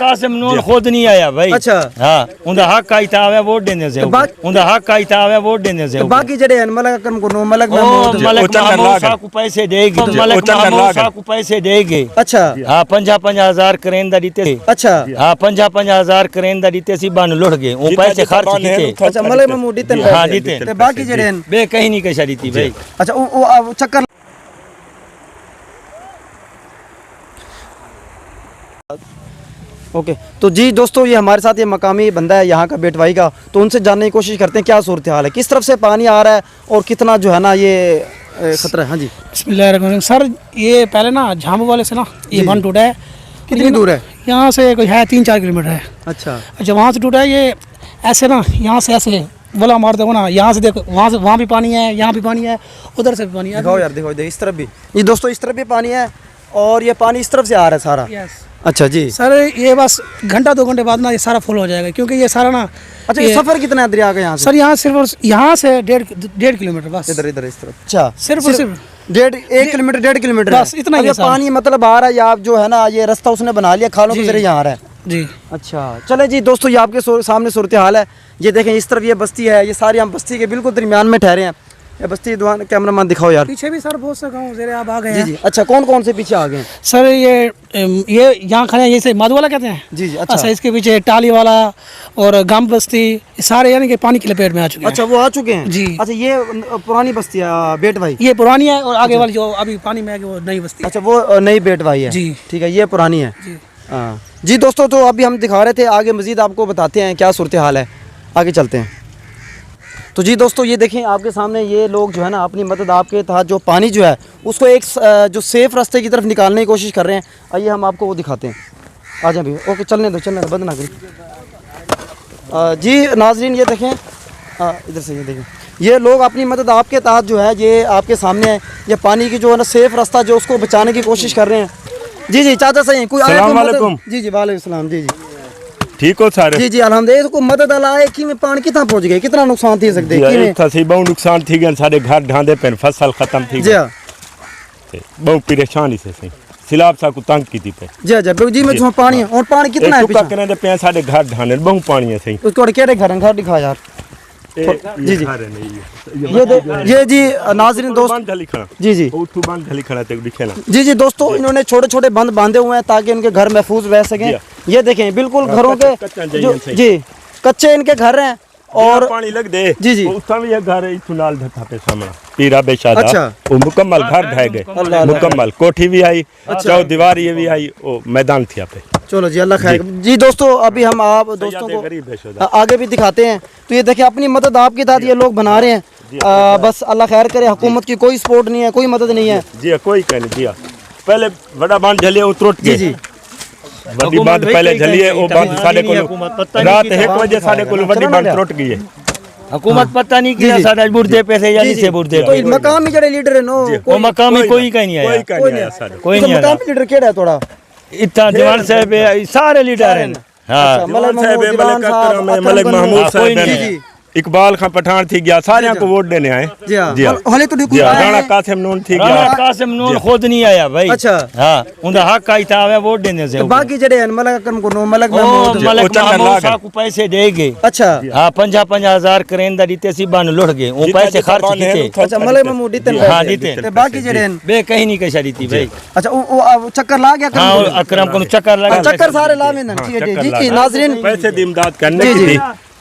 कासिम नून खुद नहीं आया भाई। अच्छा हाँ उनका हक आई था वोट देने से, उनका हक आई था वोट देने से। बाकी जड़े हैं मलक अकरम को मलक मलक महमूद साहब को पैसे देगी, मलक महमूद साहब को पैसे देगी। अच्छा हाँ 50,000 करेंदा दीते। अच्छा हाँ 50,000 करेंदा दीते सी बन लुट गए वो पैसे खर्च किए। अच्छा मलक महमूद दीते। हाँ दीते बाकी जड़े हैं बे कहीं नहीं कैसा दीती भाई। अच्छा वो चक्कर ओके तो जी दोस्तों ये हमारे साथ ये मकामी बंदा है यहाँ का बेटवाई का, तो उनसे जानने की कोशिश करते हैं क्या सूरत हाल है, किस तरफ से पानी आ रहा है और कितना जो है ना ये खतरा है। हाँ जी बिस्मिल्लाहिर्रहमानिर्रहीम। सर ये पहले ना झामू वाले से ना ये बंद टूटा है। कितनी दूर है? यहाँ से कोई है 3-4 किलोमीटर है। अच्छा अच्छा वहाँ से टूटा है ये ऐसे ना, यहाँ से ऐसे बोला मारते हो ना, यहाँ से देखो वहाँ से वहाँ भी पानी है, यहाँ भी पानी है, उधर से भी पानी है। दिखाओ यार देखो इस तरफ भी, ये दोस्तों इस तरफ भी पानी है और ये पानी इस तरफ से आ रहा है सारा। अच्छा जी सर ये बस घंटा 2 घंटे बाद ना ये सारा फुल हो जाएगा क्योंकि ये सारा ना। अच्छा ये सफर कितना है दरिया का यहाँ से? सर यहाँ सिर्फ यहाँ से 1.5 किलोमीटर बस। इधर इस तरफ अच्छा सिर्फ 1 किलोमीटर 1.5 किलोमीटर बस इतना ही। पानी मतलब आ रहा है या जो है ना ये रास्ता उसने बना लिया खालों के जरिए यहाँ आ रहा है जी। अच्छा चले जी दोस्तों ये आपके सामने सूरत हाल है। ये देखें इस तरफ ये बस्ती है, ये सारी हम बस्ती के बिल्कुल दरमियान में ठहरे हैं। ये बस्ती दुआन कैमरामैन दिखाओ यार। पीछे भी सर बहुत से गाँव ज़रा आप आ गए हैं। जी अच्छा कौन कौन से पीछे आ गए? सर ये यहाँ खड़े हैं, ये से मधु वाला कहते हैं। जी अच्छा इसके पीछे टाली वाला और गांव बस्ती सारे यानी कि पानी की लपेट में आ चुके हैं। अच्छा वो आ चुके हैं जी। अच्छा ये पुरानी बस्ती है बेट भाई? ये पुरानी है और आगे वाली जो अभी पानी में आगे वो नई बस्ती। अच्छा वो नई बेट भाई है जी ठीक है, ये पुरानी है जी। हाँ जी दोस्तों तो अभी हम दिखा रहे थे, आगे मजीद आपको बताते हैं क्या सूरत हाल है, आगे चलते हैं। तो जी दोस्तों ये देखें आपके सामने ये लोग जो है ना अपनी मदद आपके तहत जो पानी जो है उसको एक जो सेफ़ रास्ते की तरफ निकालने की कोशिश कर रहे हैं। आइए हम आपको वो दिखाते हैं, आ जाए भैया। ओके चलने दो बंद ना करें। जी नाजरीन ये देखें इधर से ये देखें ये लोग अपनी मदद आपके तहत जो है ये आपके सामने है, ये पानी की जो है ना सेफ़ रास्ता जो उसको बचाने की कोशिश कर रहे हैं। जी जी चाचा सही कोई जी जी वालेकुम सलाम जी जी ठीक हो सारे? जी जी अल्हम्दुलिल्लाह को मदद आए कि में पानी कितना पहुंच गए, कितना नुकसान थी सकते हैं? थी बहु नुकसान थी गए, सारे घर ढांदे पे फसल खत्म थी जी बहु परेशानी से सही सिलाब सा को तंग की थी पे जी जी में पानी और पानी कितना है पीछे करने दे पे सारे घर ढांदे बहु पानी है सही। उसको केड़े घर दिखा यार। जी जी ये जी नाज़रीन दोस्त जी जी जी जी दोस्तों इन्होंने छोटे छोटे बंद बांधे हुए हैं ताकि इनके घर महफूज रह सकें। ये देखें बिल्कुल घरों के जी कच्चे इनके घर हैं और पानी लग दे जी जी उसका भी घर इथुनाल धता पे सामने पीरा बेशादा। अच्छा वो मुकम्मल घर ढह गए, मुकम्मल कोठी भी आई, चौ दीवार ये भी आई, वो मैदान थी पे। चलो जी अल्लाह खैर। जी दोस्तों अभी हम आप दोस्तों को आगे भी दिखाते हैं। तो ये देखिए अपनी मदद आपके साथ ये लोग बना रहे हैं, बस अल्लाह खैर करे। हुकूमत की कोई सपोर्ट नहीं है, कोई मदद नहीं है जी कोई कह नहीं दिया। पहले बड़ा बांध झलिए उतरोट जी जी बड़ी बांध पहले झलिए वो बांध साढ़े को रात 1 बजे साढ़े को बड़ी बांध त्रुट गई है। हुकूमत पता नहीं किया सारा बुरदे पैसे या से बुरदे तो मकामी जड़े लीडर है नो वो मकामी कोई का नहीं आया, कोई नहीं आया। मकामी लीडर केड़ा है थोड़ा इतना दीवान साहब सारे लीडर हैं। हाँ मलिक महमूद साहब इकबाल खान पठान थी गया सारे को वोट देने आए जी हां तो राणा कासिम नून थी गया, राणा कासिम नून खुद नहीं आया भाई। अच्छा हां उनका हक आई था वोट देने से। बाकी जड़े हैं मलक अकरम को मलक महमूद साहब को पैसे देगे। अच्छा हां 50,000 करेंदा दीते सी बन लुट गए वो पैसे खर्च किए। अच्छा मलक महमूद दीते हां दीते बाकी जड़े हैं बे कहीं नहीं कैसा दीती भाई। अच्छा वो चक्कर ला गया हां अकरम को चक्कर लगा, चक्कर सारे लावे ना जी नाज़रीन पैसे दी इमदाद करने की थी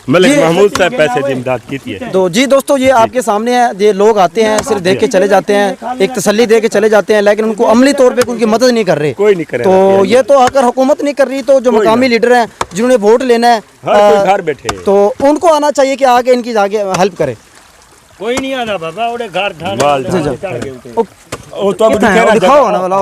मलिक महमूद साहब पैसे की इमदाद की थी। तो जी दोस्तों ये आपके सामने है, ये लोग आते हैं सिर्फ देख के चले जाते हैं, एक तसल्ली दे के चले जाते हैं, लेकिन उनको अमली तौर पे उनकी मदद नहीं कर रहे, कोई नहीं करे। तो ये तो अगर हुकूमत नहीं कर रही तो जो मकामी लीडर हैं जिन्होंने वोट लेना है घर बैठे तो उनको आना चाहिए कि आगे इनकी जाके हेल्प करे। कोई नहीं आना बाबा घर दिखाओ ना वाला